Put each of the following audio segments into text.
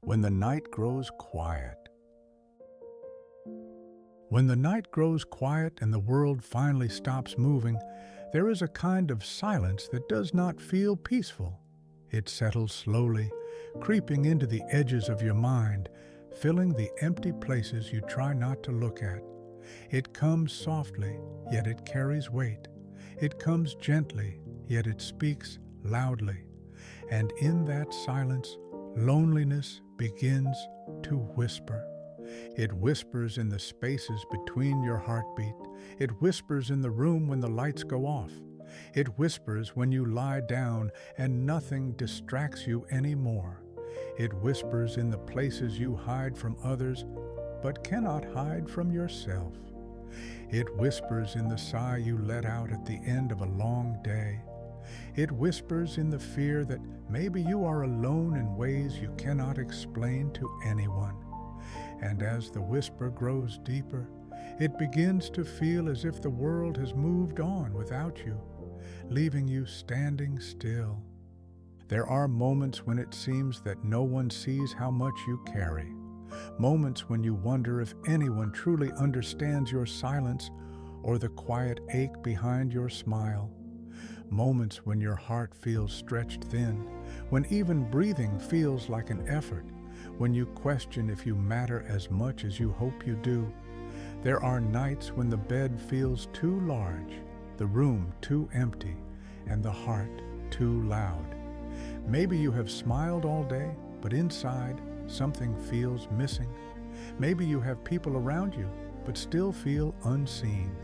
When the night grows quiet. When the night grows quiet and the world finally stops moving, there is a kind of silence that does not feel peaceful. It settles slowly, creeping into the edges of your mind, filling the empty places you try not to look at. It comes softly, yet it carries weight. It comes gently, yet it speaks loudly. And in that silence, loneliness begins to whisper. It whispers in the spaces between your heartbeat. It whispers in the room when the lights go off. It whispers when you lie down and nothing distracts you anymore. It whispers in the places you hide from others, but cannot hide from yourself. It whispers in the sigh you let out at the end of a long day. It whispers in the fear that maybe you are alone in ways you cannot explain to anyone. And as the whisper grows deeper, it begins to feel as if the world has moved on without you, leaving you standing still. There are moments when it seems that no one sees how much you carry. Moments when you wonder if anyone truly understands your silence or the quiet ache behind your smile. Moments when your heart feels stretched thin, when even breathing feels like an effort, when you question if you matter as much as you hope you do. There are nights when the bed feels too large, the room too empty, and the heart too loud. Maybe you have smiled all day, but inside something feels missing. Maybe you have people around you, but still feel unseen.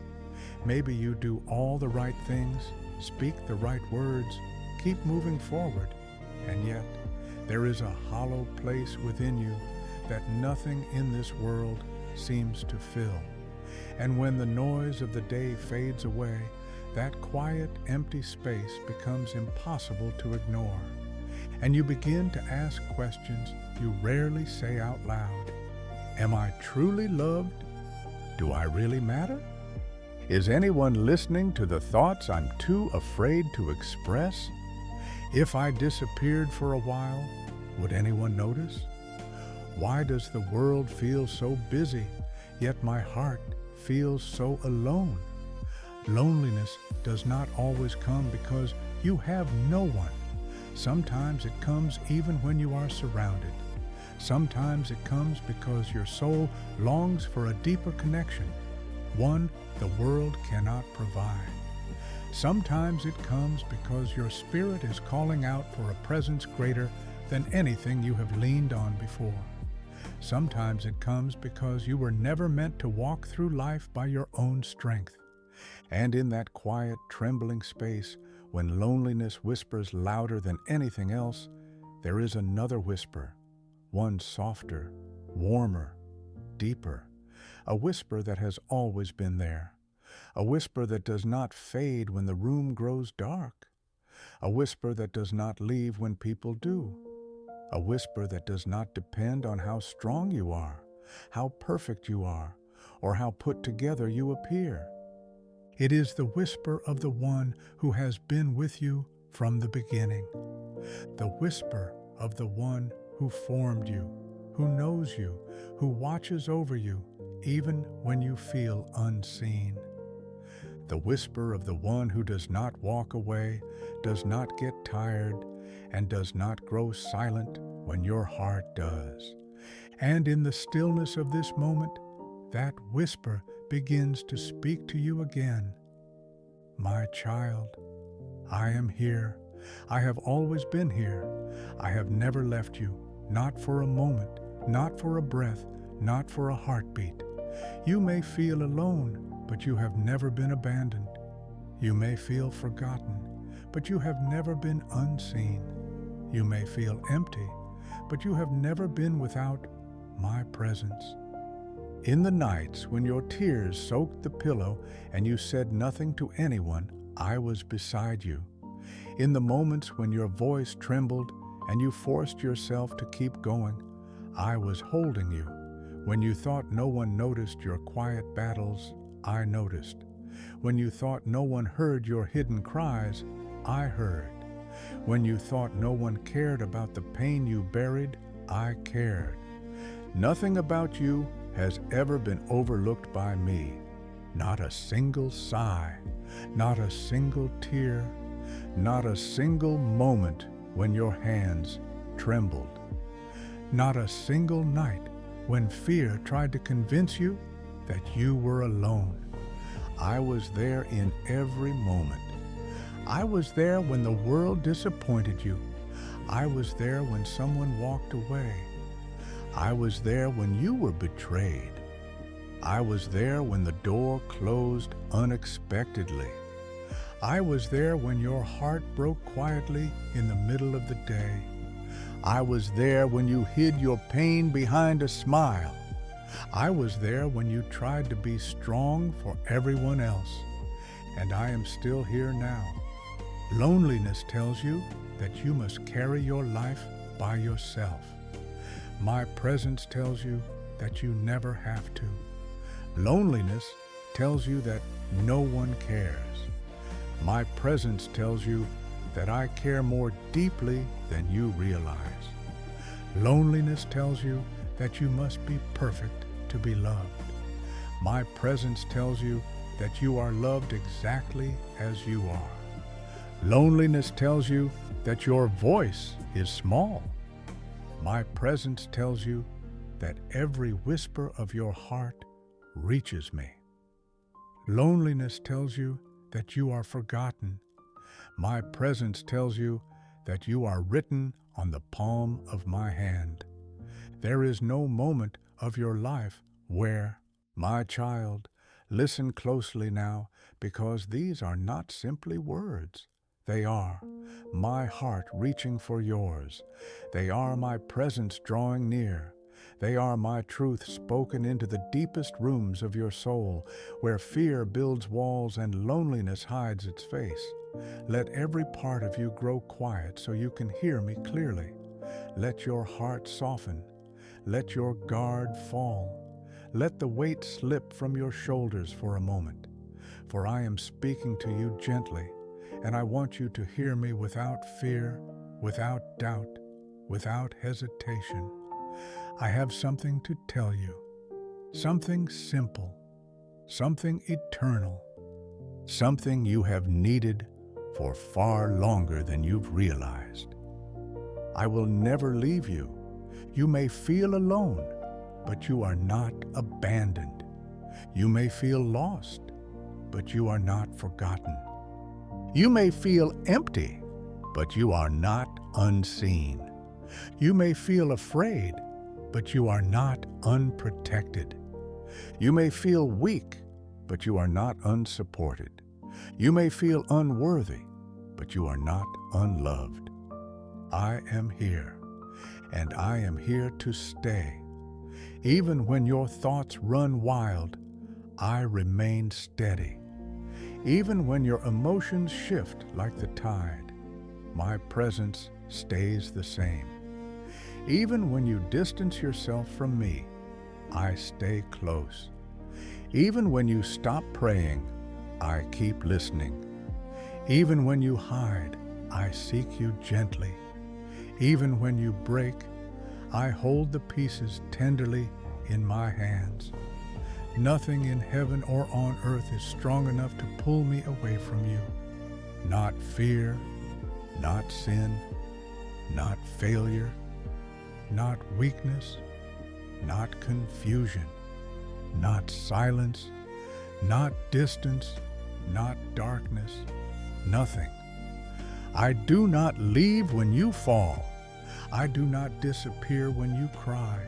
Maybe you do all the right things, speak the right words, keep moving forward, and yet there is a hollow place within you that nothing in this world seems to fill. And when the noise of the day fades away, that quiet, empty space becomes impossible to ignore. And you begin to ask questions you rarely say out loud. Am I truly loved? Do I really matter? Is anyone listening to the thoughts I'm too afraid to express? If I disappeared for a while, would anyone notice? Why does the world feel so busy, yet my heart feels so alone? Loneliness does not always come because you have no one. Sometimes it comes even when you are surrounded. Sometimes it comes because your soul longs for a deeper connection, one the world cannot provide. Sometimes it comes because your spirit is calling out for a presence greater than anything you have leaned on before. Sometimes it comes because you were never meant to walk through life by your own strength. And in that quiet, trembling space, when loneliness whispers louder than anything else, there is another whisper, one softer, warmer, deeper, a whisper that has always been there, a whisper that does not fade when the room grows dark, a whisper that does not leave when people do, a whisper that does not depend on how strong you are, how perfect you are, or how put together you appear. It is the whisper of the one who has been with you from the beginning, the whisper of the one who formed you, who knows you, who watches over you, even when you feel unseen. The whisper of the one who does not walk away, does not get tired, and does not grow silent when your heart does. And in the stillness of this moment, that whisper begins to speak to you again. My child, I am here. I have always been here. I have never left you, not for a moment, not for a breath, not for a heartbeat. You may feel alone, but you have never been abandoned. You may feel forgotten, but you have never been unseen. You may feel empty, but you have never been without my presence. In the nights when your tears soaked the pillow and you said nothing to anyone, I was beside you. In the moments when your voice trembled and you forced yourself to keep going, I was holding you. When you thought no one noticed your quiet battles, I noticed. When you thought no one heard your hidden cries, I heard. When you thought no one cared about the pain you buried, I cared. Nothing about you has ever been overlooked by me. Not a single sigh, not a single tear, not a single moment when your hands trembled. Not a single night when fear tried to convince you that you were alone. I was there in every moment. I was there when the world disappointed you. I was there when someone walked away. I was there when you were betrayed. I was there when the door closed unexpectedly. I was there when your heart broke quietly in the middle of the day. I was there when you hid your pain behind a smile. I was there when you tried to be strong for everyone else. And I am still here now. Loneliness tells you that you must carry your life by yourself. My presence tells you that you never have to. Loneliness tells you that no one cares. My presence tells you that I care more deeply than you realize. Loneliness tells you that you must be perfect to be loved. My presence tells you that you are loved exactly as you are. Loneliness tells you that your voice is small. My presence tells you that every whisper of your heart reaches me. Loneliness tells you that you are forgotten. My presence tells you that you are written on the palm of my hand. There is no moment of your life where, my child, listen closely now, because these are not simply words. They are my heart reaching for yours. They are my presence drawing near. They are my truth spoken into the deepest rooms of your soul, where fear builds walls and loneliness hides its face. Let every part of you grow quiet so you can hear me clearly. Let your heart soften. Let your guard fall. Let the weight slip from your shoulders for a moment. For I am speaking to you gently, and I want you to hear me without fear, without doubt, without hesitation. I have something to tell you, something simple, something eternal, something you have needed for far longer than you've realized. I will never leave you. You may feel alone, but you are not abandoned. You may feel lost, but you are not forgotten. You may feel empty, but you are not unseen. You may feel afraid, but you are not unprotected. You may feel weak, but you are not unsupported. You may feel unworthy, but you are not unloved. I am here, and I am here to stay. Even when your thoughts run wild, I remain steady. Even when your emotions shift like the tide, my presence stays the same. Even when you distance yourself from me, I stay close. Even when you stop praying, I keep listening. Even when you hide, I seek you gently. Even when you break, I hold the pieces tenderly in my hands. Nothing in heaven or on earth is strong enough to pull me away from you. Not fear, not sin, not failure, not weakness, not confusion, not silence, not distance, not darkness, nothing. I do not leave when you fall. I do not disappear when you cry.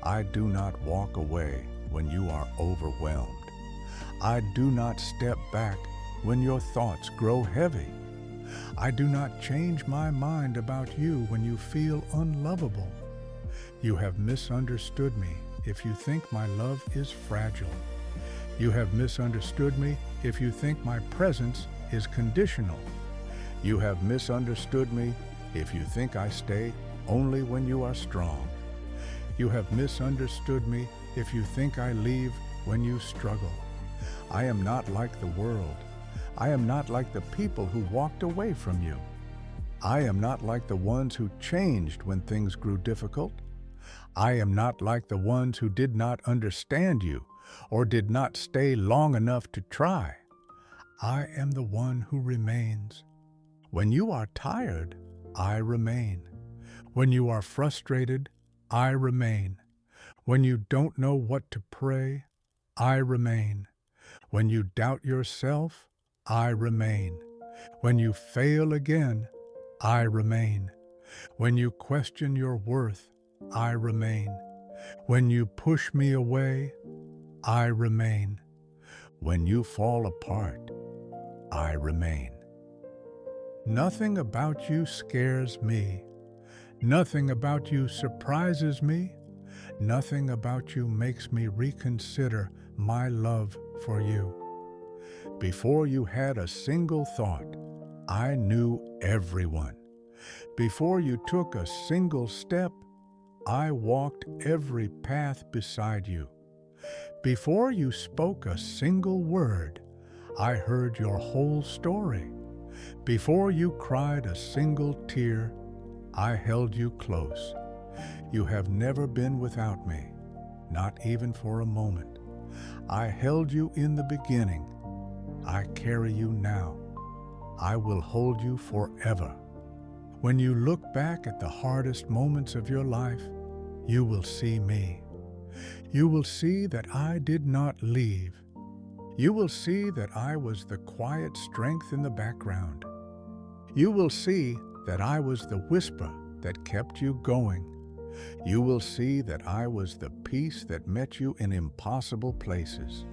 I do not walk away when you are overwhelmed. I do not step back when your thoughts grow heavy. I do not change my mind about you when you feel unlovable. You have misunderstood me if you think my love is fragile. You have misunderstood me if you think my presence is conditional. You have misunderstood me if you think I stay only when you are strong. You have misunderstood me if you think I leave when you struggle. I am not like the world. I am not like the people who walked away from you. I am not like the ones who changed when things grew difficult. I am not like the ones who did not understand you or did not stay long enough to try. I am the one who remains. When you are tired, I remain. When you are frustrated, I remain. When you don't know what to pray, I remain. When you doubt yourself, I remain. When you fail again, I remain. When you question your worth, I remain. When you push me away, I remain. When you fall apart, I remain. Nothing about you scares me. Nothing about you surprises me. Nothing about you makes me reconsider my love for you. Before you had a single thought, I knew everyone. Before you took a single step, I walked every path beside you. Before you spoke a single word, I heard your whole story. Before you cried a single tear, I held you close. You have never been without me, not even for a moment. I held you in the beginning. I carry you now. I will hold you forever. When you look back at the hardest moments of your life, you will see me. You will see that I did not leave. You will see that I was the quiet strength in the background. You will see that I was the whisper that kept you going. You will see that I was the peace that met you in impossible places.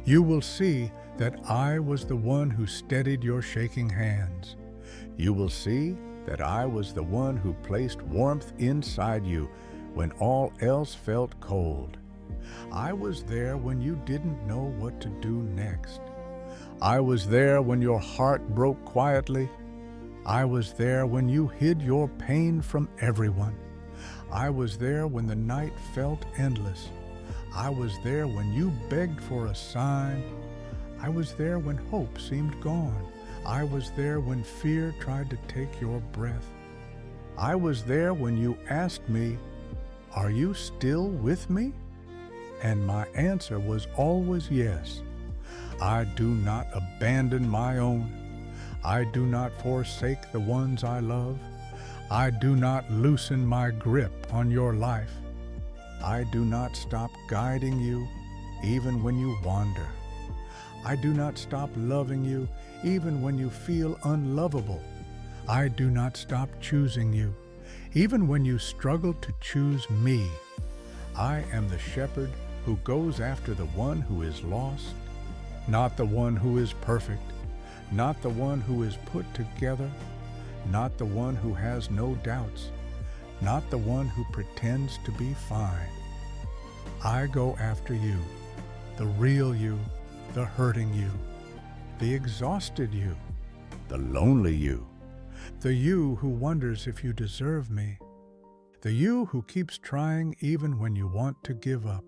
You will see that I was the one who steadied your shaking hands. You will see that I was the one who placed warmth inside you when all else felt cold. I was there when you didn't know what to do next. I was there when your heart broke quietly. I was there when you hid your pain from everyone. I was there when the night felt endless. I was there when you begged for a sign. I was there when hope seemed gone. I was there when fear tried to take your breath. I was there when you asked me, "Are you still with me?" And my answer was always yes. I do not abandon my own. I do not forsake the ones I love. I do not loosen my grip on your life. I do not stop guiding you even when you wander. I do not stop loving you even when you feel unlovable. I do not stop choosing you even when you struggle to choose me. I am the shepherd who goes after the one who is lost, not the one who is perfect, not the one who is put together, not the one who has no doubts, not the one who pretends to be fine. I go after you, the real you, the hurting you, the exhausted you, the lonely you, the you who wonders if you deserve me, the you who keeps trying even when you want to give up,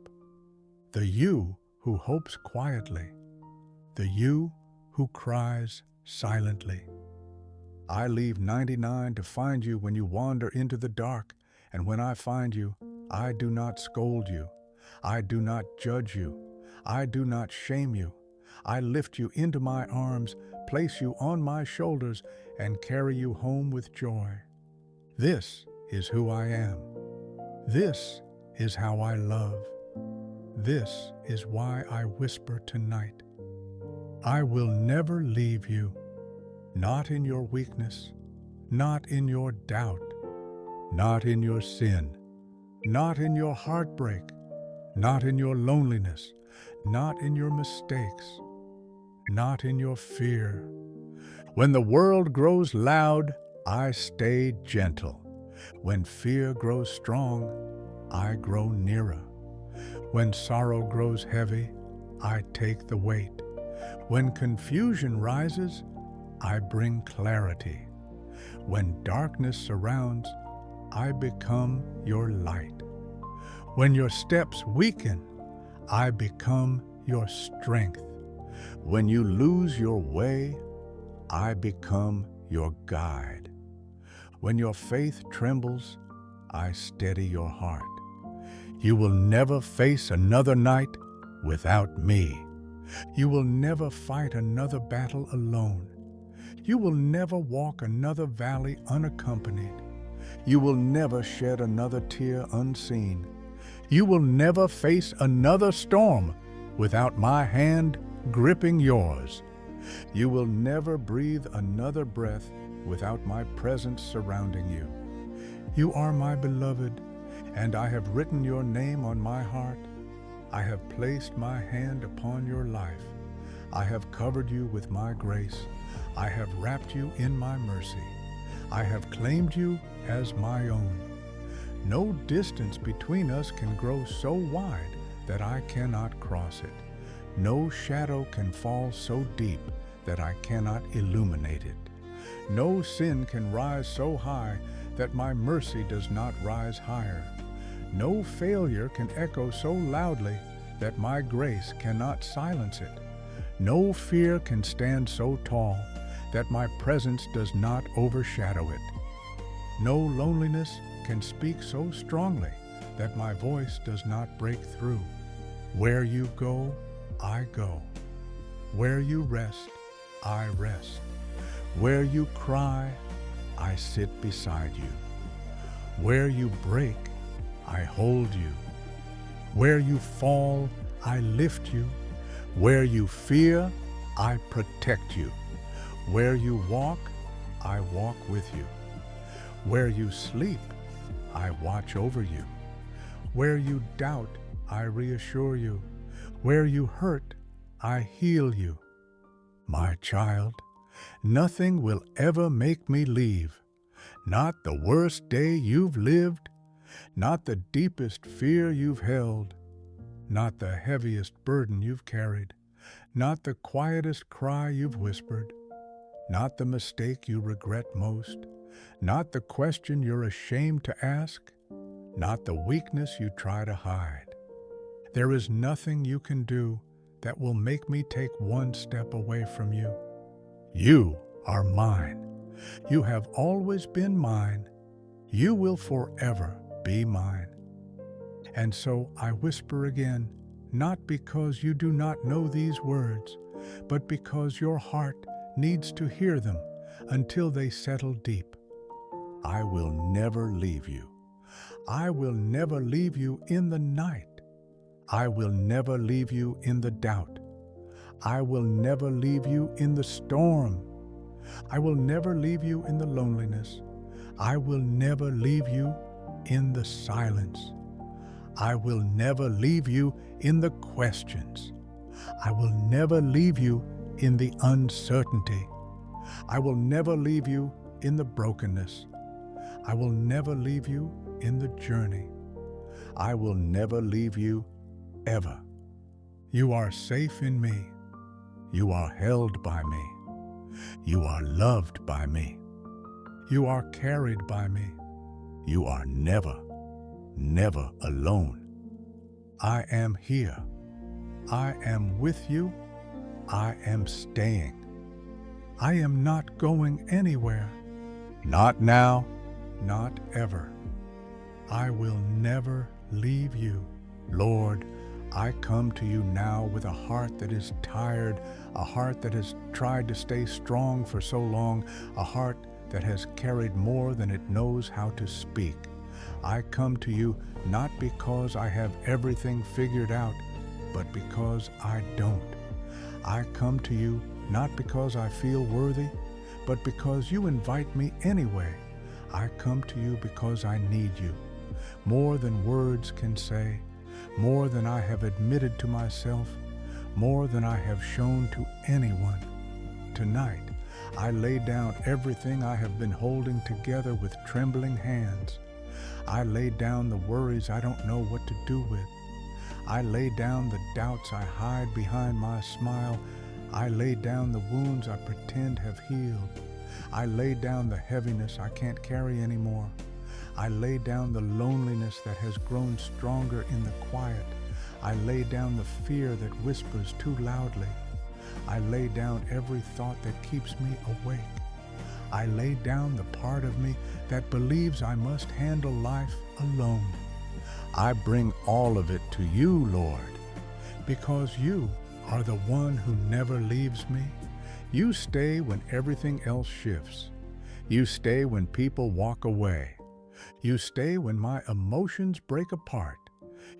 the you who hopes quietly, the you who cries silently. I leave 99 to find you when you wander into the dark, and when I find you, I do not scold you. I do not judge you. I do not shame you. I lift you into my arms, place you on my shoulders, and carry you home with joy. This is who I am. This is how I love. This is why I whisper tonight. I will never leave you, not in your weakness, not in your doubt, not in your sin, not in your heartbreak, not in your loneliness, not in your mistakes, not in your fear. When the world grows loud, I stay gentle. When fear grows strong, I grow nearer. When sorrow grows heavy, I take the weight. When confusion rises, I bring clarity. When darkness surrounds, I become your light. When your steps weaken, I become your strength. When you lose your way, I become your guide. When your faith trembles, I steady your heart. You will never face another night without me. You will never fight another battle alone. You will never walk another valley unaccompanied. You will never shed another tear unseen. You will never face another storm without my hand gripping yours. You will never breathe another breath without my presence surrounding you. You are my beloved, and I have written your name on my heart. I have placed my hand upon your life. I have covered you with my grace. I have wrapped you in my mercy. I have claimed you as my own. No distance between us can grow so wide that I cannot cross it. No shadow can fall so deep that I cannot illuminate it. No sin can rise so high that my mercy does not rise higher. No failure can echo so loudly that my grace cannot silence it. No fear can stand so tall that my presence does not overshadow it. No loneliness can speak so strongly that my voice does not break through. Where you go, I go. Where you rest, I rest. Where you cry, I sit beside you. Where you break, I hold you. Where you fall, I lift you. Where you fear, I protect you. Where you walk, I walk with you. Where you sleep, I watch over you. Where you doubt, I reassure you. Where you hurt, I heal you. My child, nothing will ever make me leave. Not the worst day you've lived, not the deepest fear you've held, not the heaviest burden you've carried, not the quietest cry you've whispered, not the mistake you regret most, not the question you're ashamed to ask, not the weakness you try to hide. There is nothing you can do that will make me take one step away from you. You are mine. You have always been mine. You will forever be mine. And so I whisper again, not because you do not know these words, but because your heart needs to hear them until they settle deep. I will never leave you. I will never leave you in the night. I will never leave you in the doubt. I will never leave you in the storm. I will never leave you in the loneliness. I will never leave you in the silence. I will never leave you in the questions. I will never leave you in the uncertainty. I will never leave you in the brokenness. I will never leave you in the journey. I will never leave you ever. You are safe in me. You are held by me. You are loved by me. You are carried by me. You are never, never alone. I am here. I am with you. I am staying. I am not going anywhere. Not now, not ever. I will never leave you. Lord, I come to you now with a heart that is tired, a heart that has tried to stay strong for so long, a heart that has carried more than it knows how to speak. I come to you not because I have everything figured out, but because I don't. I come to you not because I feel worthy, but because you invite me anyway. I come to you because I need you, more than words can say, more than I have admitted to myself, more than I have shown to anyone. Tonight, I lay down everything I have been holding together with trembling hands. I lay down the worries I don't know what to do with. I lay down the doubts I hide behind my smile. I lay down the wounds I pretend have healed. I lay down the heaviness I can't carry anymore. I lay down the loneliness that has grown stronger in the quiet. I lay down the fear that whispers too loudly. I lay down every thought that keeps me awake. I lay down the part of me that believes I must handle life alone. I bring all of it to you, Lord, because you are the one who never leaves me. You stay when everything else shifts. You stay when people walk away. You stay when my emotions break apart.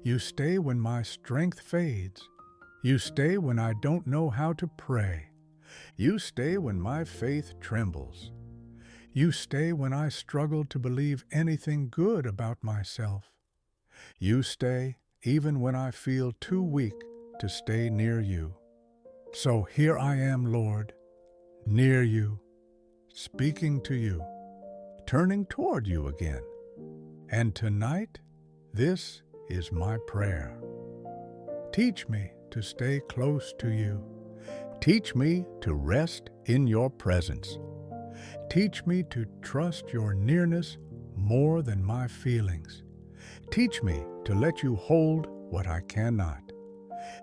You stay when my strength fades. You stay when I don't know how to pray. You stay when my faith trembles. You stay when I struggle to believe anything good about myself. You stay even when I feel too weak to stay near you. So here I am, Lord, near you, speaking to you, turning toward you again. And tonight, this is my prayer. Teach me to stay close to you. Teach me to rest in your presence. Teach me to trust your nearness more than my feelings. Teach me to let you hold what I cannot.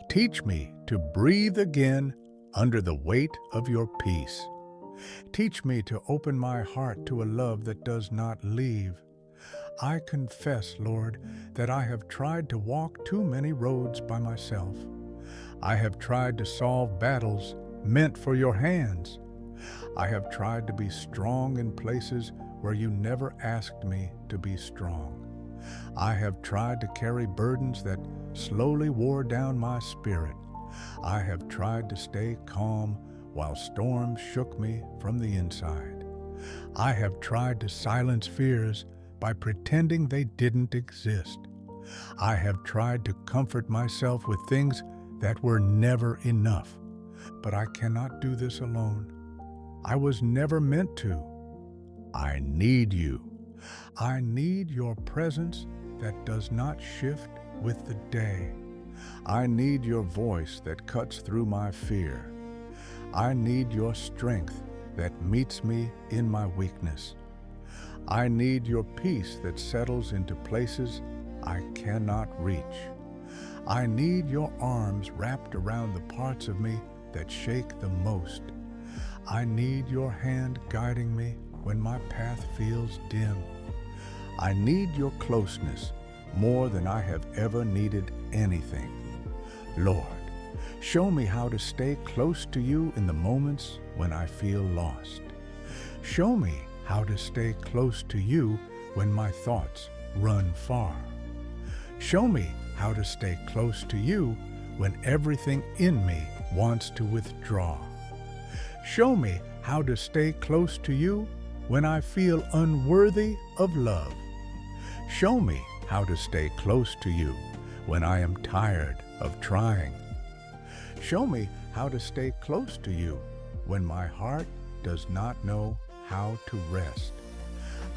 Teach me to breathe again under the weight of your peace. Teach me to open my heart to a love that does not leave. I confess, Lord, that I have tried to walk too many roads by myself. I have tried to solve battles meant for your hands. I have tried to be strong in places where you never asked me to be strong. I have tried to carry burdens that slowly wore down my spirit. I have tried to stay calm while storms shook me from the inside. I have tried to silence fears by pretending they didn't exist. I have tried to comfort myself with things that were never enough. But I cannot do this alone. I was never meant to. I need you. I need your presence that does not shift with the day. I need your voice that cuts through my fear. I need your strength that meets me in my weakness. I need your peace that settles into places I cannot reach. I need your arms wrapped around the parts of me that shake the most. I need your hand guiding me when my path feels dim. I need your closeness more than I have ever needed anything. Lord, show me how to stay close to you in the moments when I feel lost. Show me how to stay close to you when my thoughts run far. Show me how to stay close to you when everything in me wants to withdraw. Show me how to stay close to you when I feel unworthy of love. Show me how to stay close to you when I am tired of trying. Show me how to stay close to you when my heart does not know how to rest.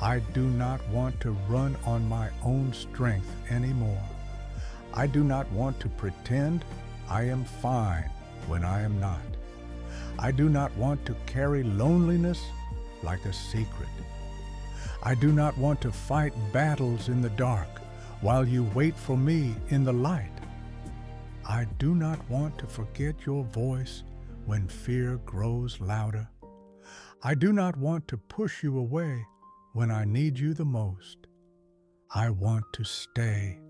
I do not want to run on my own strength anymore. I do not want to pretend I am fine when I am not. I do not want to carry loneliness like a secret. I do not want to fight battles in the dark while you wait for me in the light. I do not want to forget your voice when fear grows louder. I do not want to push you away when I need you the most. I want to stay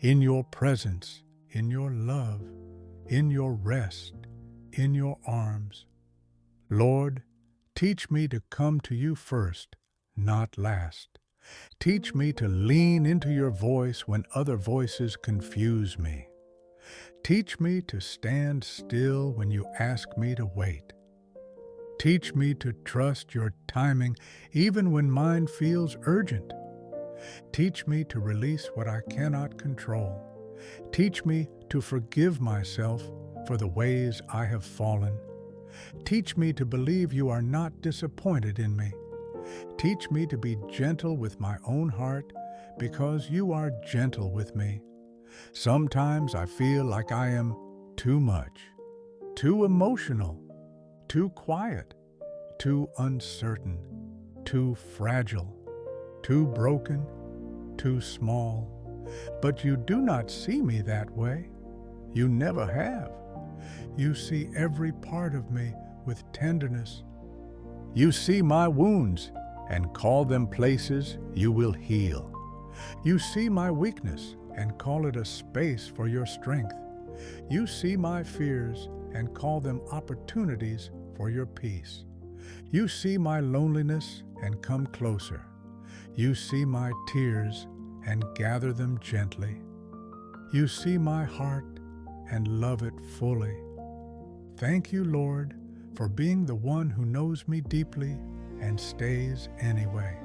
in your presence, in your love, in your rest, in your arms. Lord, teach me to come to you first, not last. Teach me to lean into your voice when other voices confuse me. Teach me to stand still when you ask me to wait. Teach me to trust your timing even when mine feels urgent. Teach me to release what I cannot control. Teach me to forgive myself for the ways I have fallen. Teach me to believe you are not disappointed in me. Teach me to be gentle with my own heart because you are gentle with me. Sometimes I feel like I am too much, too emotional, too quiet, too uncertain, too fragile, too broken, too small. But you do not see me that way. You never have. You see every part of me with tenderness. You see my wounds and call them places you will heal. You see my weakness and call it a space for your strength. You see my fears and call them opportunities for your peace. You see my loneliness and come closer. You see my tears and gather them gently. You see my heart and love it fully. Thank you, Lord, for being the one who knows me deeply and stays anyway.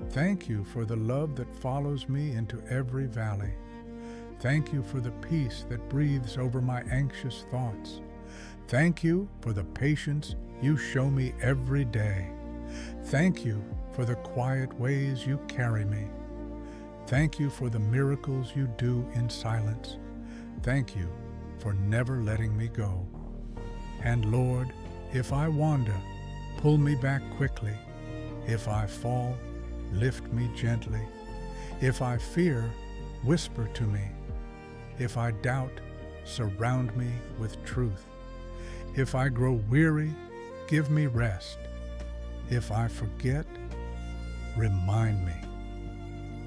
Thank you for the love that follows me into every valley. Thank you for the peace that breathes over my anxious thoughts. Thank you for the patience you show me every day. Thank you for the quiet ways you carry me. Thank you for the miracles you do in silence. Thank you for never letting me go. And Lord, if I wander, pull me back quickly. If I fall, lift me gently. If I fear, whisper to me. If I doubt, surround me with truth. If I grow weary, give me rest. If I forget, remind me.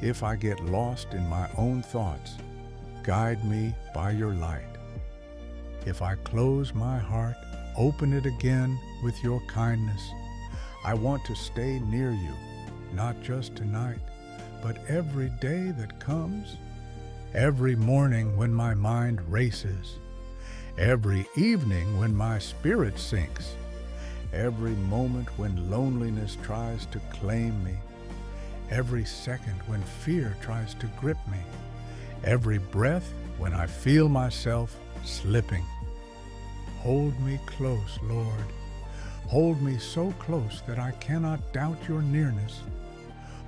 If I get lost in my own thoughts, guide me by your light. If I close my heart, open it again with your kindness. I want to stay near you, not just tonight, but every day that comes. Every morning when my mind races. Every evening when my spirit sinks. Every moment when loneliness tries to claim me. Every second when fear tries to grip me. Every breath when I feel myself slipping. Hold me close, Lord. Hold me so close that I cannot doubt your nearness.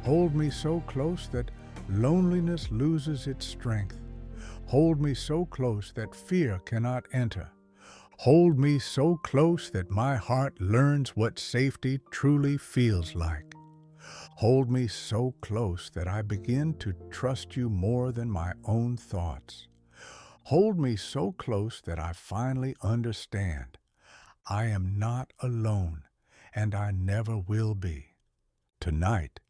Hold me so close that loneliness loses its strength. Hold me so close that fear cannot enter. Hold me so close that my heart learns what safety truly feels like. Hold me so close that I begin to trust you more than my own thoughts. Hold me so close that I finally understand I am not alone, and I never will be. Tonight,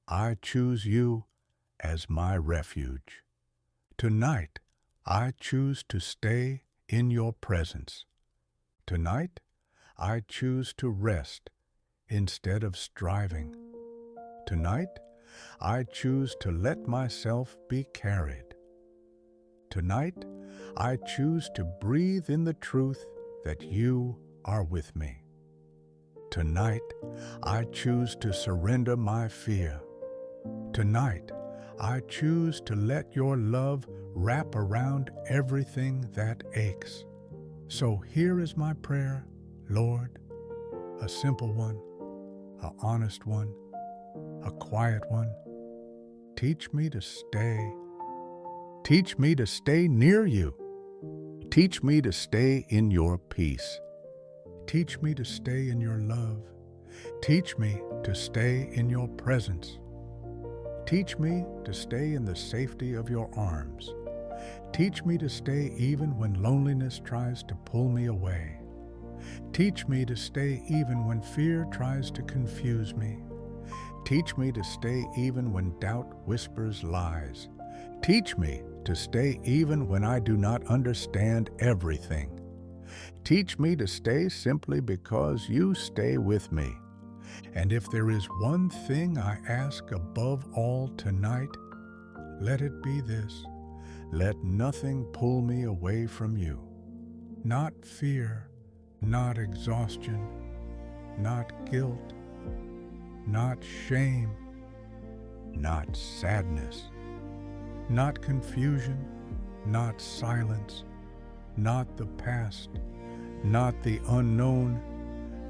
I choose you as my refuge. Tonight, I choose to stay in your presence. Tonight, I choose to rest instead of striving. Tonight, I choose to let myself be carried. Tonight, I choose to breathe in the truth that you are with me. Tonight, I choose to surrender my fear. Tonight, I choose to let your love wrap around everything that aches. So here is my prayer, Lord, a simple one, an honest one, a quiet one. Teach me to stay. Teach me to stay near you. Teach me to stay in your peace. Teach me to stay in your love. Teach me to stay in your presence. Teach me to stay in the safety of your arms. Teach me to stay even when loneliness tries to pull me away. Teach me to stay even when fear tries to confuse me. Teach me to stay even when doubt whispers lies. Teach me to stay even when I do not understand everything. Teach me to stay simply because you stay with me. And if there is one thing I ask above all tonight, let it be this: let nothing pull me away from you. Not fear, not exhaustion, not guilt, not shame, not sadness, not confusion, not silence, not the past, not the unknown,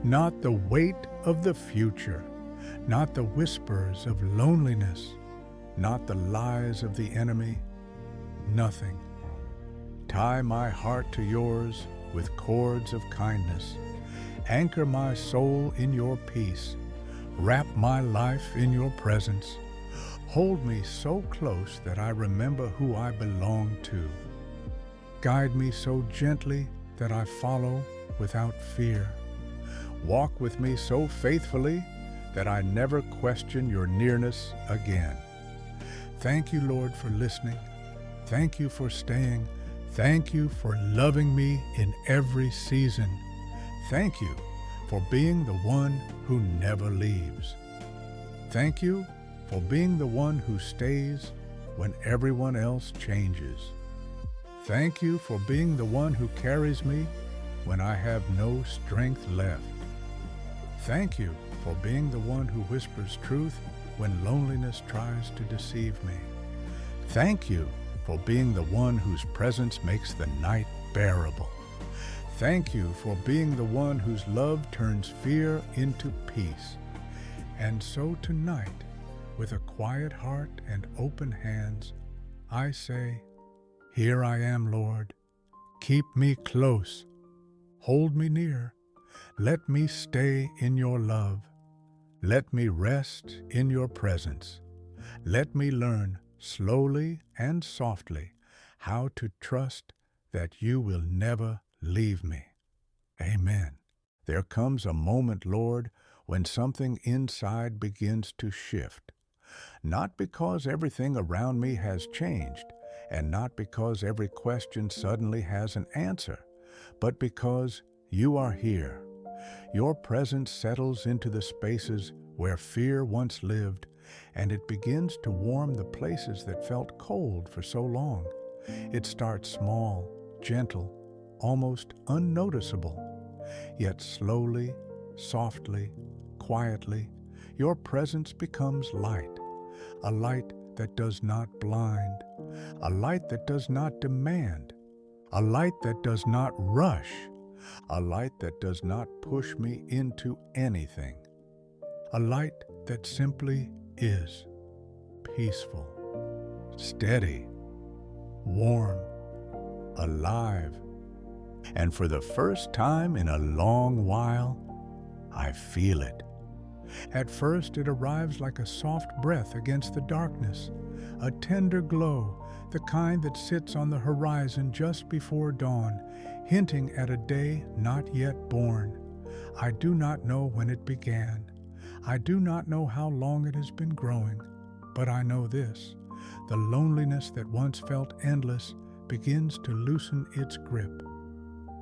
not the weight of the future, not the whispers of loneliness, not the lies of the enemy, nothing. Tie my heart to yours with cords of kindness. Anchor my soul in your peace. Wrap my life in your presence. Hold me so close that I remember who I belong to. Guide me so gently that I follow without fear. Walk with me so faithfully that I never question your nearness again. Thank you, Lord, for listening. Thank you for staying. Thank you for loving me in every season. Thank you for being the one who never leaves. Thank you for being the one who stays when everyone else changes. Thank you for being the one who carries me when I have no strength left. Thank you for being the one who whispers truth when loneliness tries to deceive me. Thank you for being the one whose presence makes the night bearable. Thank you for being the one whose love turns fear into peace. And so tonight, with a quiet heart and open hands, I say, here I am, Lord. Keep me close. Hold me near. Let me stay in your love. Let me rest in your presence. Let me learn slowly and softly how to trust that you will never leave me. Amen. There comes a moment, Lord, when something inside begins to shift. Not because everything around me has changed, and not because every question suddenly has an answer, but because you are here. Your presence settles into the spaces where fear once lived, and it begins to warm the places that felt cold for so long. It starts small, gentle, almost unnoticeable. Yet slowly, softly, quietly, your presence becomes light. A light that does not blind, a light that does not demand, a light that does not rush, a light that does not push me into anything, a light that simply is peaceful, steady, warm, alive. And for the first time in a long while, I feel it. At first, it arrives like a soft breath against the darkness, a tender glow, the kind that sits on the horizon just before dawn, hinting at a day not yet born. I do not know when it began. I do not know how long it has been growing, but I know this: the loneliness that once felt endless begins to loosen its grip.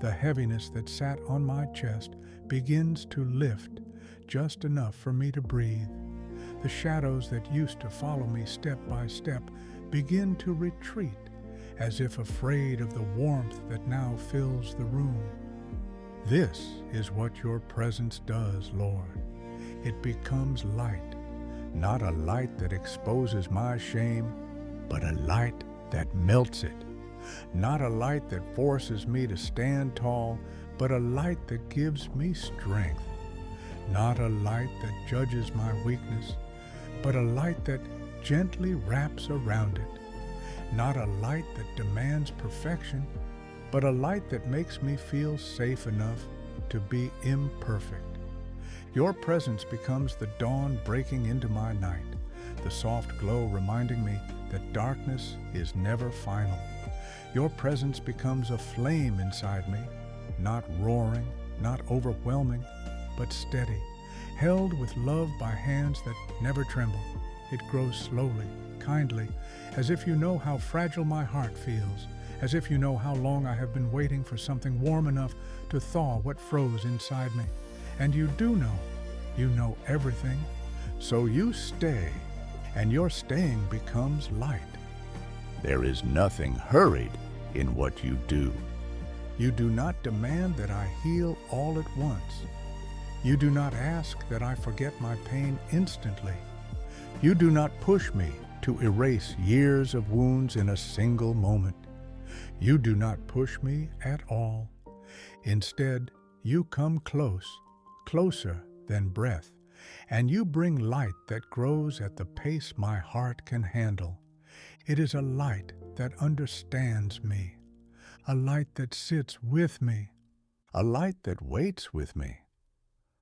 The heaviness that sat on my chest begins to lift, just enough for me to breathe. The shadows that used to follow me step by step begin to retreat, as if afraid of the warmth that now fills the room. This is what your presence does, Lord. It becomes light, not a light that exposes my shame, but a light that melts it. Not a light that forces me to stand tall, but a light that gives me strength. Not a light that judges my weakness, but a light that gently wraps around it. Not a light that demands perfection, but a light that makes me feel safe enough to be imperfect. Your presence becomes the dawn breaking into my night, the soft glow reminding me that darkness is never final. Your presence becomes a flame inside me, not roaring, not overwhelming, but steady, held with love by hands that never tremble. It grows slowly, kindly, as if you know how fragile my heart feels, as if you know how long I have been waiting for something warm enough to thaw what froze inside me. And you do know. You know everything. So you stay, and your staying becomes light. There is nothing hurried in what you do. You do not demand that I heal all at once. You do not ask that I forget my pain instantly. You do not push me to erase years of wounds in a single moment. You do not push me at all. Instead, you come close, closer than breath, and you bring light that grows at the pace my heart can handle. It is a light that understands me, a light that sits with me, a light that waits with me,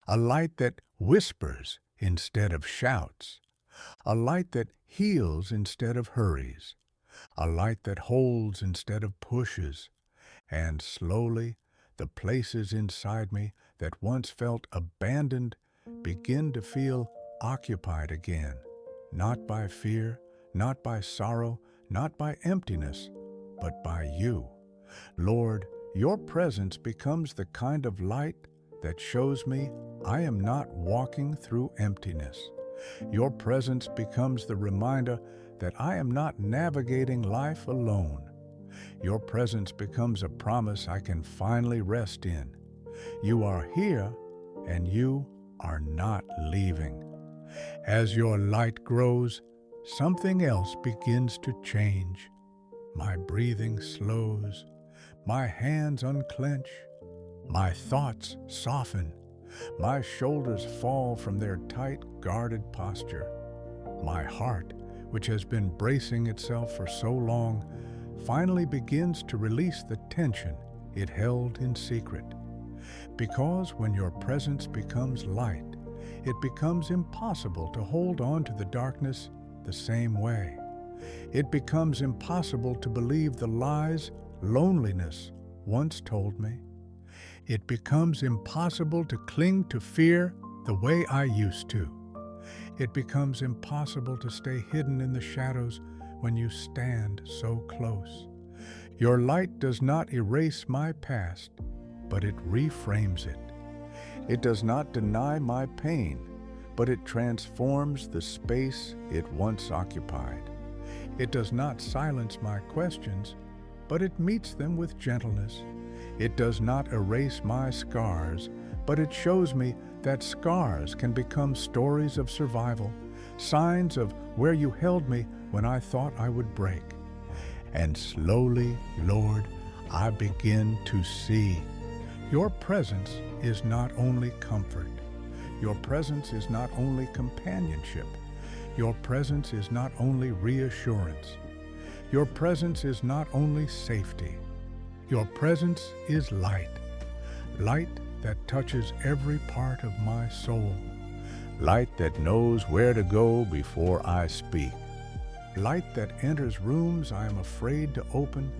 a light that whispers instead of shouts, a light that heals instead of hurries, a light that holds instead of pushes, and slowly the places inside me that once felt abandoned begin to feel occupied again, not by fear, not by sorrow, not by emptiness, but by you. Lord, your presence becomes the kind of light that shows me I am not walking through emptiness. Your presence becomes the reminder that I am not navigating life alone. Your presence becomes a promise I can finally rest in. You are here, and you are not leaving. As your light grows, something else begins to change. My breathing slows, my hands unclench, my thoughts soften, my shoulders fall from their tight, guarded posture. My heart, which has been bracing itself for so long, finally begins to release the tension it held in secret. Because when your presence becomes light, it becomes impossible to hold on to the darkness the same way. It becomes impossible to believe the lies loneliness once told me. It becomes impossible to cling to fear the way I used to. It becomes impossible to stay hidden in the shadows when you stand so close. Your light does not erase my past, but it reframes it. It does not deny my pain, but it transforms the space it once occupied. It does not silence my questions, but it meets them with gentleness. It does not erase my scars, but it shows me that scars can become stories of survival, signs of where you held me when I thought I would break. And slowly, Lord, I begin to see. Your presence is not only comfort. Your presence is not only companionship. Your presence is not only reassurance. Your presence is not only safety. Your presence is light. Light that touches every part of my soul. Light that knows where to go before I speak. Light that enters rooms I am afraid to open.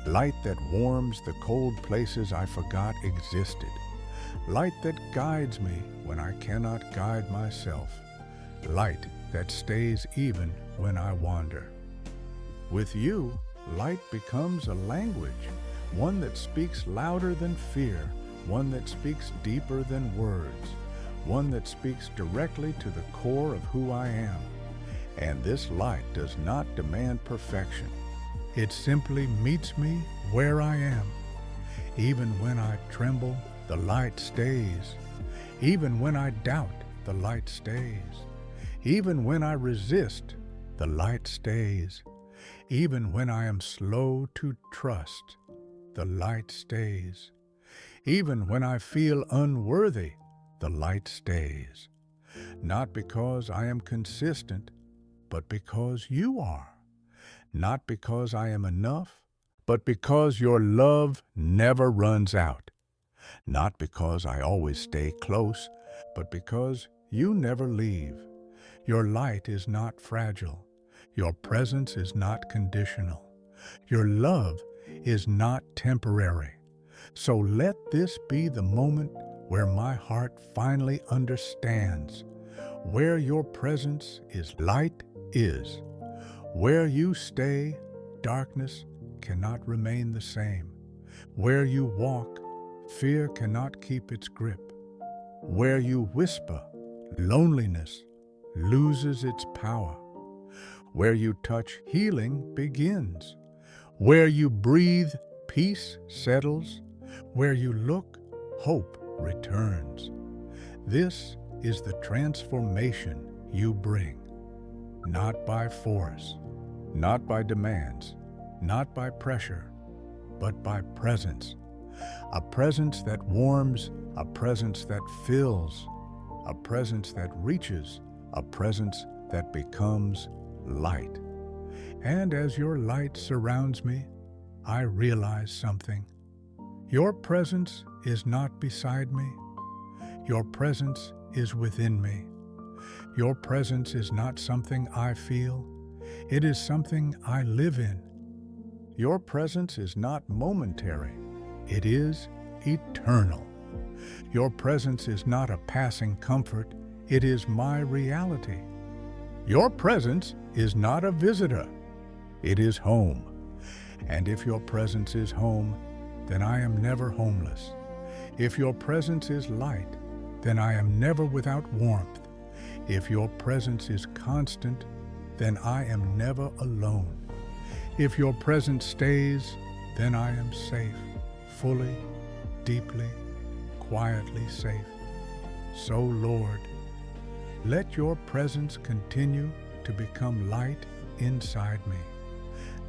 Light that warms the cold places I forgot existed. Light that guides me when I cannot guide myself. Light that stays even when I wander. With you, light becomes a language, one that speaks louder than fear, one that speaks deeper than words, one that speaks directly to the core of who I am. And this light does not demand perfection. It simply meets me where I am. Even when I tremble, the light stays. Even when I doubt, the light stays. Even when I resist, the light stays. Even when I am slow to trust, the light stays. Even when I feel unworthy, the light stays. Not because I am consistent, but because you are. Not because I am enough, but because your love never runs out. Not because I always stay close, but because you never leave. Your light is not fragile. Your presence is not conditional. Your love is not temporary. So let this be the moment where my heart finally understands. Where your presence is, light is. Where you stay, darkness cannot remain the same. Where you walk, fear cannot keep its grip. Where you whisper, loneliness loses its power. Where you touch, healing begins. Where you breathe, peace settles. Where you look, hope returns. This is the transformation you bring. Not by force, not by demands, not by pressure, but by presence. A presence that warms, a presence that fills, a presence that reaches, a presence that becomes light. And as your light surrounds me, I realize something. Your presence is not beside me. Your presence is within me. Your presence is not something I feel. It is something I live in. Your presence is not momentary. It is eternal. Your presence is not a passing comfort. It is my reality. Your presence is not a visitor. It is home. And if your presence is home, then I am never homeless. If your presence is light, then I am never without warmth. If your presence is constant, then I am never alone. If your presence stays, then I am safe, fully, deeply, quietly safe. So, Lord, let your presence continue to become light inside me.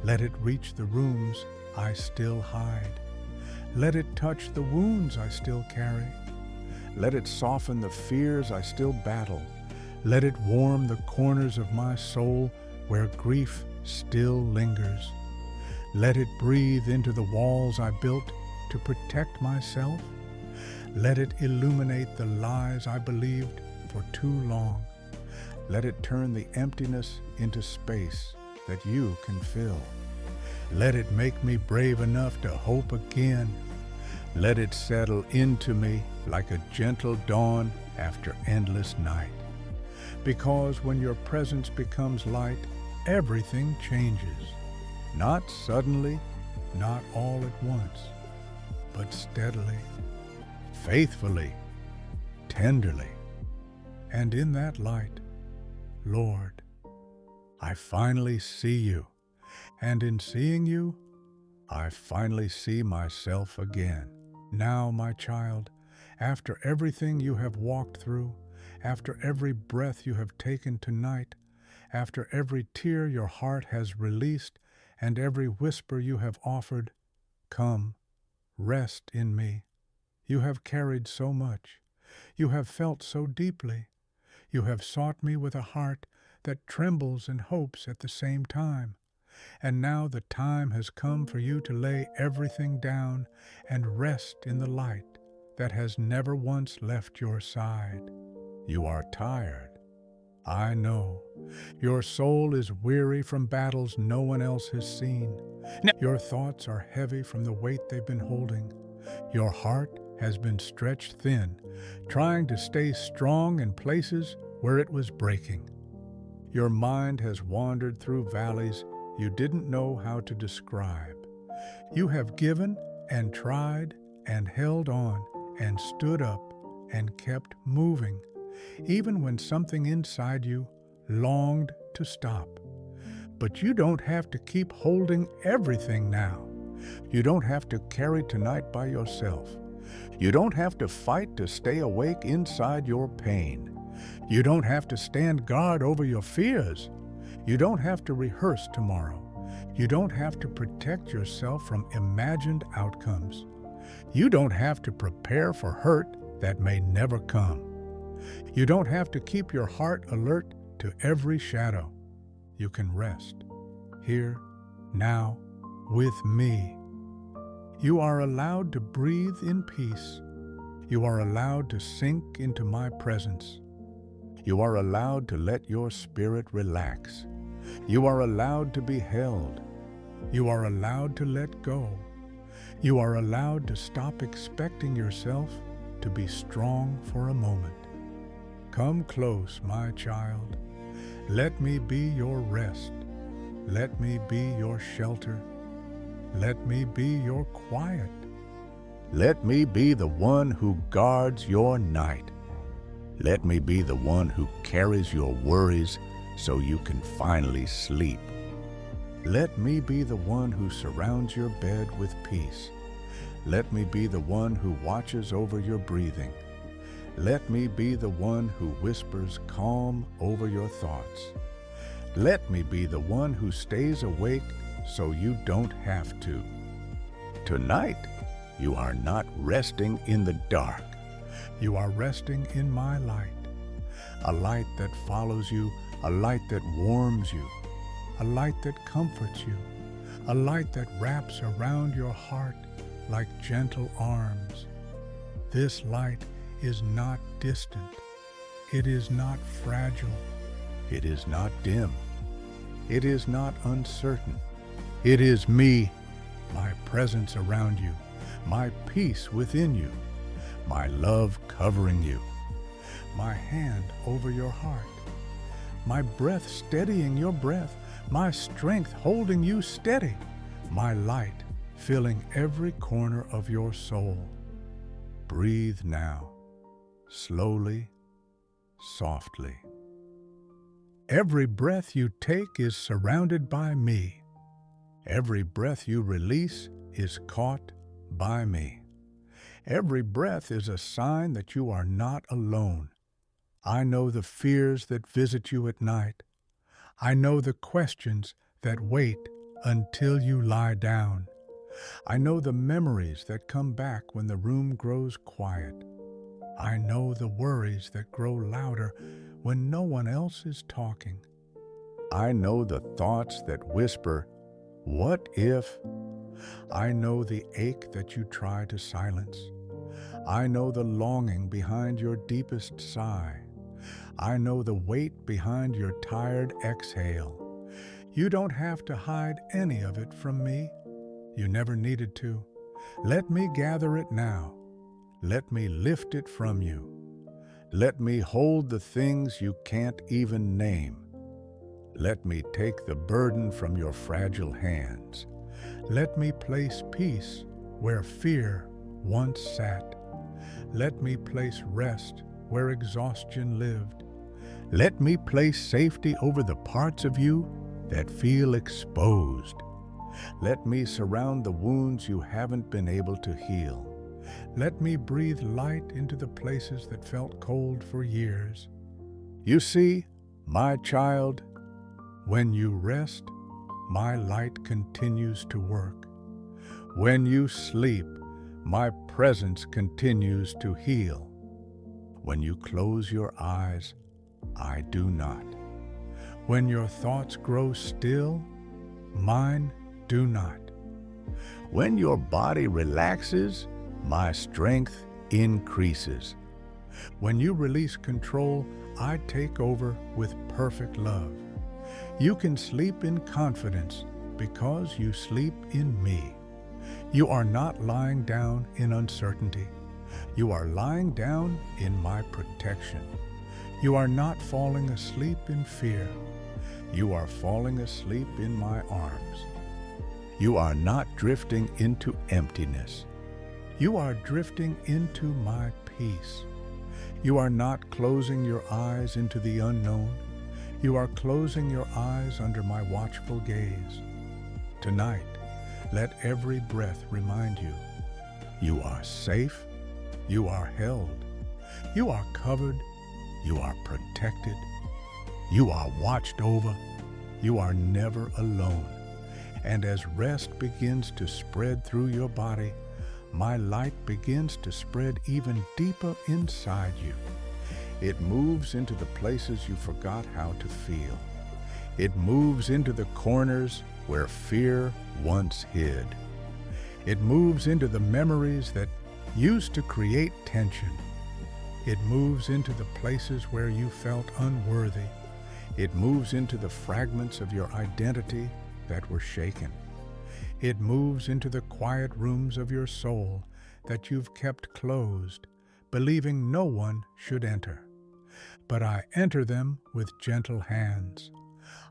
Let it reach the rooms I still hide. Let it touch the wounds I still carry. Let it soften the fears I still battle. Let it warm the corners of my soul where grief still lingers. Let it breathe into the walls I built to protect myself. Let it illuminate the lies I believed for too long. Let it turn the emptiness into space that you can fill. Let it make me brave enough to hope again. Let it settle into me like a gentle dawn after endless night. Because when your presence becomes light, everything changes. Not suddenly, not all at once, but steadily, faithfully, tenderly. And in that light, Lord, I finally see you. And in seeing you, I finally see myself again. Now, my child, after everything you have walked through, after every breath you have taken tonight, after every tear your heart has released, and every whisper you have offered, come, rest in me. You have carried so much. You have felt so deeply. You have sought me with a heart that trembles and hopes at the same time. And now the time has come for you to lay everything down and rest in the light that has never once left your side. You are tired. I know. Your soul is weary from battles no one else has seen. Your thoughts are heavy from the weight they've been holding. Your heart has been stretched thin, trying to stay strong in places where it was breaking. Your mind has wandered through valleys you didn't know how to describe. You have given and tried and held on and stood up and kept moving, even when something inside you longed to stop. But you don't have to keep holding everything now. You don't have to carry tonight by yourself. You don't have to fight to stay awake inside your pain. You don't have to stand guard over your fears. You don't have to rehearse tomorrow. You don't have to protect yourself from imagined outcomes. You don't have to prepare for hurt that may never come. You don't have to keep your heart alert to every shadow. You can rest, here, now, with me. You are allowed to breathe in peace. You are allowed to sink into my presence. You are allowed to let your spirit relax. You are allowed to be held. You are allowed to let go. You are allowed to stop expecting yourself to be strong for a moment. Come close, my child. Let me be your rest. Let me be your shelter. Let me be your quiet. Let me be the one who guards your night. Let me be the one who carries your worries so you can finally sleep. Let me be the one who surrounds your bed with peace. Let me be the one who watches over your breathing. Let me be the one who whispers calm over your thoughts. Let me be the one who stays awake so you don't have to. Tonight, you are not resting in the dark. You are resting in my light, a light that follows you, a light that warms you, a light that comforts you, a light that wraps around your heart like gentle arms. This light is not distant. It is not fragile. It is not dim. It is not uncertain. It is me, my presence around you, my peace within you, my love covering you, my hand over your heart, my breath steadying your breath, my strength holding you steady, my light filling every corner of your soul. Breathe now, slowly, softly. Every breath you take is surrounded by me. Every breath you release is caught by me. Every breath is a sign that you are not alone. I know the fears that visit you at night. I know the questions that wait until you lie down. I know the memories that come back when the room grows quiet. I know the worries that grow louder when no one else is talking. I know the thoughts that whisper, "What if?" I know the ache that you try to silence. I know the longing behind your deepest sigh. I know the weight behind your tired exhale. You don't have to hide any of it from me. You never needed to. Let me gather it now. Let me lift it from you. Let me hold the things you can't even name. Let me take the burden from your fragile hands. Let me place peace where fear once sat. Let me place rest where exhaustion lived. Let me place safety over the parts of you that feel exposed. Let me surround the wounds you haven't been able to heal. Let me breathe light into the places that felt cold for years. You see, my child, when you rest, my light continues to work. When you sleep, my presence continues to heal. When you close your eyes, I do not. When your thoughts grow still, mine do not. When your body relaxes, my strength increases. When you release control, I take over with perfect love. You can sleep in confidence because you sleep in me. You are not lying down in uncertainty. You are lying down in my protection. You are not falling asleep in fear. You are falling asleep in my arms. You are not drifting into emptiness. You are drifting into my peace. You are not closing your eyes into the unknown. You are closing your eyes under my watchful gaze. Tonight, let every breath remind you, you are safe, you are held, you are covered, you are protected, you are watched over, you are never alone. And as rest begins to spread through your body, my light begins to spread even deeper inside you. It moves into the places you forgot how to feel. It moves into the corners where fear once hid. It moves into the memories that used to create tension. It moves into the places where you felt unworthy. It moves into the fragments of your identity that were shaken. It moves into the quiet rooms of your soul that you've kept closed, believing no one should enter. But I enter them with gentle hands.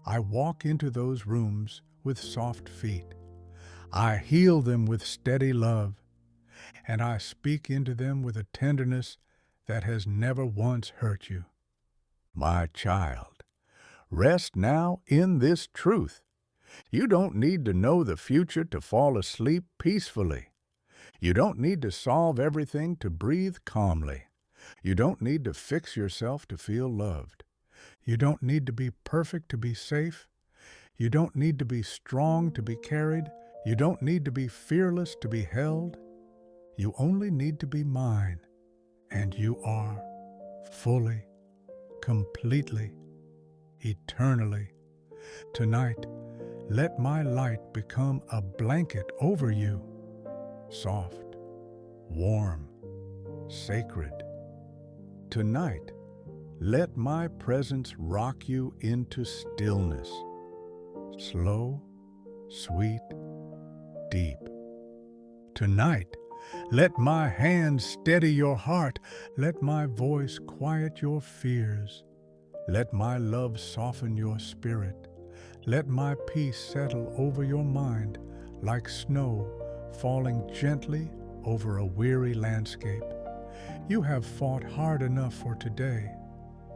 I walk into those rooms with soft feet. I heal them with steady love, and I speak into them with a tenderness that has never once hurt you. My child, rest now in this truth. You don't need to know the future to fall asleep peacefully. You don't need to solve everything to breathe calmly. You don't need to fix yourself to feel loved. You don't need to be perfect to be safe. You don't need to be strong to be carried. You don't need to be fearless to be held. You only need to be mine, and you are fully, completely, eternally. Tonight, let my light become a blanket over you, soft, warm, sacred. Tonight, let my presence rock you into stillness, slow, sweet, deep. Tonight, let my hands steady your heart. Let my voice quiet your fears. Let my love soften your spirit. Let my peace settle over your mind like snow falling gently over a weary landscape. You have fought hard enough for today.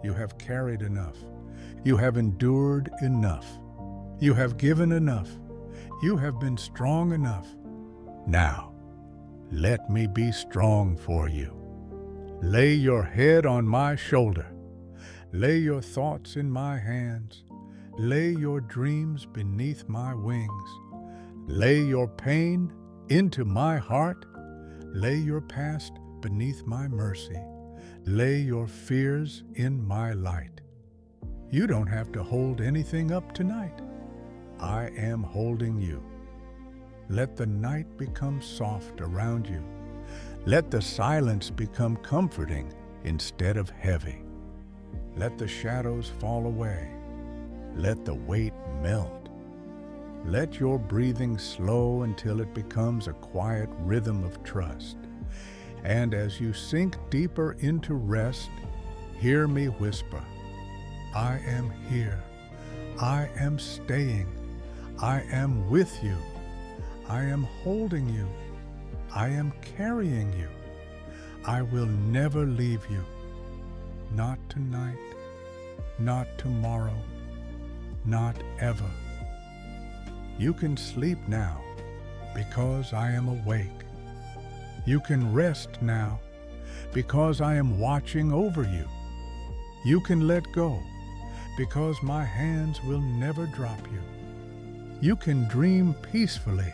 You have carried enough. You have endured enough. You have given enough. You have been strong enough. Now, let me be strong for you. Lay your head on my shoulder. Lay your thoughts in my hands. Lay your dreams beneath my wings. Lay your pain into my heart. Lay your past beneath my mercy. Lay your fears in my light. You don't have to hold anything up tonight. I am holding you. Let the night become soft around you. Let the silence become comforting instead of heavy. Let the shadows fall away. Let the weight melt. Let your breathing slow until it becomes a quiet rhythm of trust. And as you sink deeper into rest, hear me whisper, I am here. I am staying. I am with you. I am holding you. I am carrying you. I will never leave you. Not tonight, not tomorrow, not ever. You can sleep now because I am awake. You can rest now because I am watching over you. You can let go because my hands will never drop you. You can dream peacefully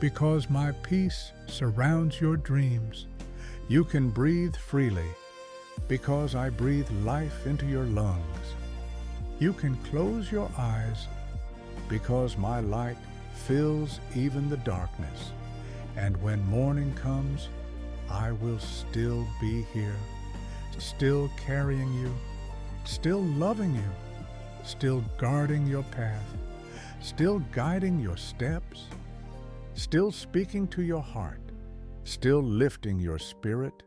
because my peace surrounds your dreams. You can breathe freely because I breathe life into your lungs. You can close your eyes because my light fills even the darkness. And when morning comes, I will still be here, still carrying you, still loving you, still guarding your path, still guiding your steps, still speaking to your heart, still lifting your spirit,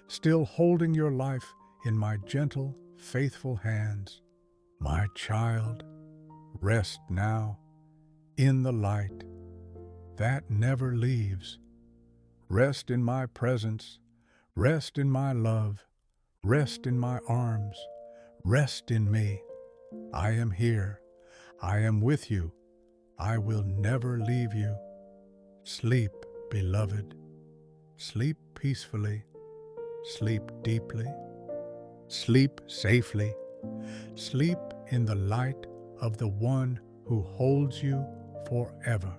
still holding your life in my gentle, faithful hands. My child, rest now in the light that never leaves. Rest in my presence, rest in my love, rest in my arms, rest in me. I am here. I am with you. I will never leave you. Sleep, beloved. Sleep peacefully. Sleep deeply. Sleep safely. Sleep in the light of the one who holds you forever.